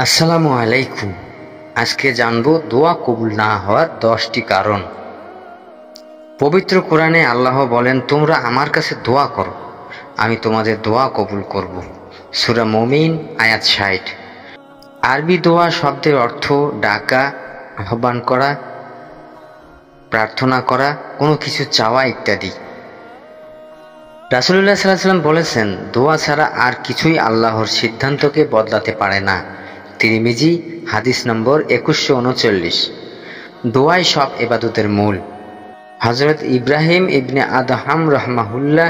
আসসালামু আলাইকুম। আজকে জানবো দোয়া কবুল না হওয়ার 10টি কারণ। পবিত্র কোরআনে আল্লাহ বলেন, তোমরা আমার কাছে দোয়া করো, আমি তোমাদের দোয়া কবুল করব। সূরা মুমিন আয়াত 60। আরবি দোয়া শব্দের অর্থ ডাকা, আহ্বান করা, প্রার্থনা করা, কোনো কিছু চাওয়া ইত্যাদি। রাসূলুল্লাহ সাল্লাল্লাহু আলাইহি ওয়াসাল্লাম বলেছেন, দোয়া ছাড়া আর কিছুই আল্লাহর সিদ্ধান্তকে বদলাতে পারে না। তিরমিজি হাদিস নম্বর 2139। দোয়াই সব ইবাদতের মূল। হযরত ইব্রাহিম ইবনে আদহাম রাহমাহুল্লাহ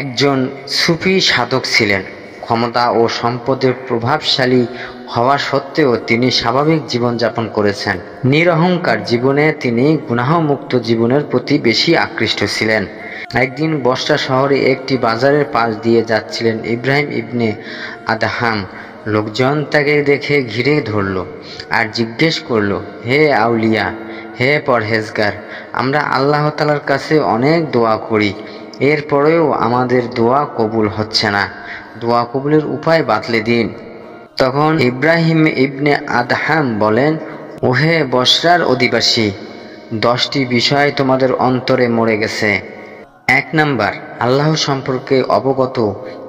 একজন সুফি সাধক ছিলেন। ক্ষমতা ও সম্পদের প্রভাবশালী হওয়া সত্ত্বেও তিনি স্বাভাবিক জীবনযাপন করেছেন। নিরহংকার জীবনে তিনি গুনাহমুক্ত জীবনের প্রতি বেশি আকৃষ্ট ছিলেন। একদিন বসরা শহরে একটি বাজারের পাশ দিয়ে যাচ্ছিলেন ইব্রাহিম ইবনে আদহাম। লোকজন তাকে দেখে ঘিরে ধরল আর জিজ্ঞেস করল, হে আউলিয়া, হে পরহেজগার, আমরা আল্লাহ তাআলার কাছে অনেক দোয়া করি, এরপরেও আমাদের দোয়া কবুল হচ্ছে না। দোয়া কবুলের উপায় বাতলে দিন। তখন ইব্রাহিম ইবনে আদহাম বলেন, ওহে বসরার অধিবাসী, 10টি বিষয় তোমাদের অন্তরে মরে গেছে। 1 নাম্বার, আল্লাহ সম্পর্কে অবগত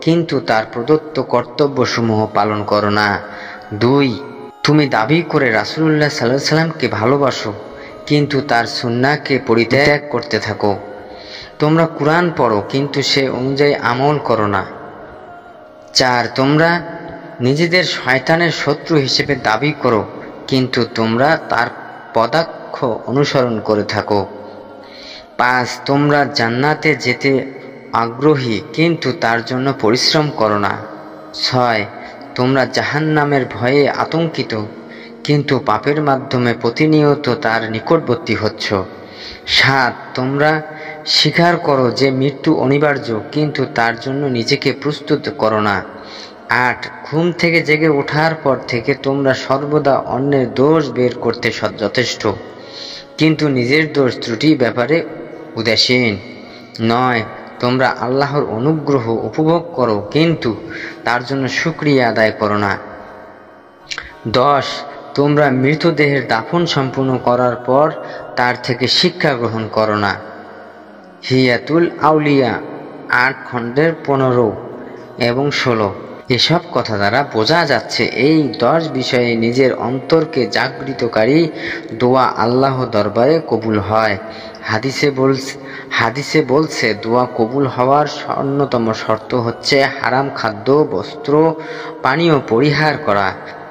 কিন্তু তার প্রদত্ত কর্তব্যসমূহ পালন করো না। 2, তুমি দাবি করে রাসূলুল্লাহ সাল্লাল্লাহু আলাইহি ওয়াসাল্লামকে ভালোবাসো কিন্তু তার সুন্নাহকে পরিত্যাগ করতে থাকো। তোমরা কুরআন পড়ো কিন্তু সে অনুযায়ী আমল করো না। 4, তোমরা নিজেদের শয়তানের শত্রু হিসেবে দাবি করো কিন্তু তোমরা তার পদাঙ্ক অনুসরণ করে থাকো। 5, তোমরা জান্নাতে যেতে আগ্রহী কিন্তু তার জন্য পরিশ্রম করো না। 6, তোমরা জাহান্নামের ভয়ে আতঙ্কিত কিন্তু পাপের মাধ্যমে প্রতিনিয়ত তার নিকটবর্তী হচ্ছ। 7, তোমরা স্বীকার করো যে মৃত্যু অনিবার্য কিন্তু তার জন্য নিজেকে প্রস্তুত করো না। 8, ঘুম থেকে জেগে ওঠার পর থেকে তোমরা সর্বদা অন্যের দোষ বের করতে যথেষ্ট কিন্তু নিজের দোষ ত্রুটি ব্যাপারে উদাসীন। 9, তোমরা আল্লাহর অনুগ্রহ উপভোগ করো কিন্তু তার জন্য শুকরিয়া আদায় করো না। 10, তোমরা মৃতদেহের দাফন সম্পূর্ণ করার পর তার থেকে শিক্ষা গ্রহণ করো না। হিয়াতুল আউলিয়া 8 খণ্ডের 15 এবং 16। এসব কথা দ্বারা বোঝা যাচ্ছে এই 10 বিষয়ে নিজের অন্তরকে জাগৃতকারী দোয়া আল্লাহ দরবারে কবুল হয়। হাদিসে বলছে দোয়া কবুল হওয়ার অন্যতম শর্ত হচ্ছে হারাম খাদ্য, বস্ত্র, পানীয় পরিহার করা।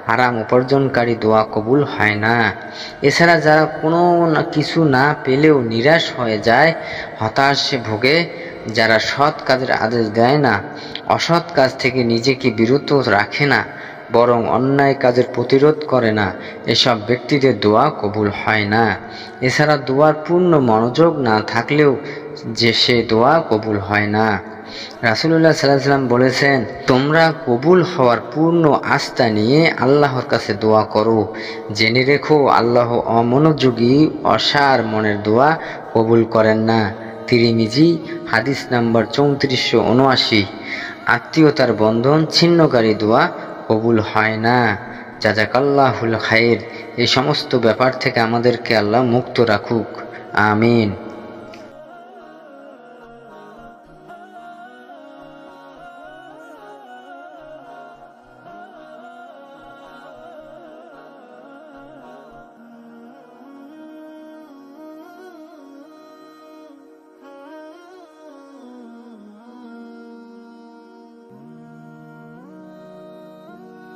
হারাম উপার্জনকারী দোয়া কবুল হয় না। এছাড়া যারা কোনো কিছু না পেলেও নিরাশ হয়ে যায়, হতাশে ভোগে, যারা সৎ কাজের আদেশ দেয় না, অসৎ কাজ থেকে নিজেকে বিরত রাখে না, বরং অন্যায় কাজের প্রতিরোধ করে না, এসব ব্যক্তিদের দোয়া কবুল হয় না। এছাড়া দোয়ার পূর্ণ মনোযোগ না থাকলেও যে সে দোয়া কবুল হয় না। রাসূলুল্লাহ সাল্লাল্লাহু আলাইহি ওয়াসাল্লাম বলেছেন, তোমরা কবুল হওয়ার পূর্ণ আস্থা নিয়ে আল্লাহর কাছে দোয়া করো। জেনে রেখো, আল্লাহ অমনোযোগী অসার মনের দোয়া কবুল করেন না। তিরমিজি হাদিস নাম্বার 3479। আত্মীয়তার বন্ধন ছিন্নকারী দোয়া কবুল হয় না। জাযাকাল্লাহুল খায়র। এই সমস্ত ব্যাপার থেকে আমাদেরকে আল্লাহ মুক্ত রাখুক। আমিন।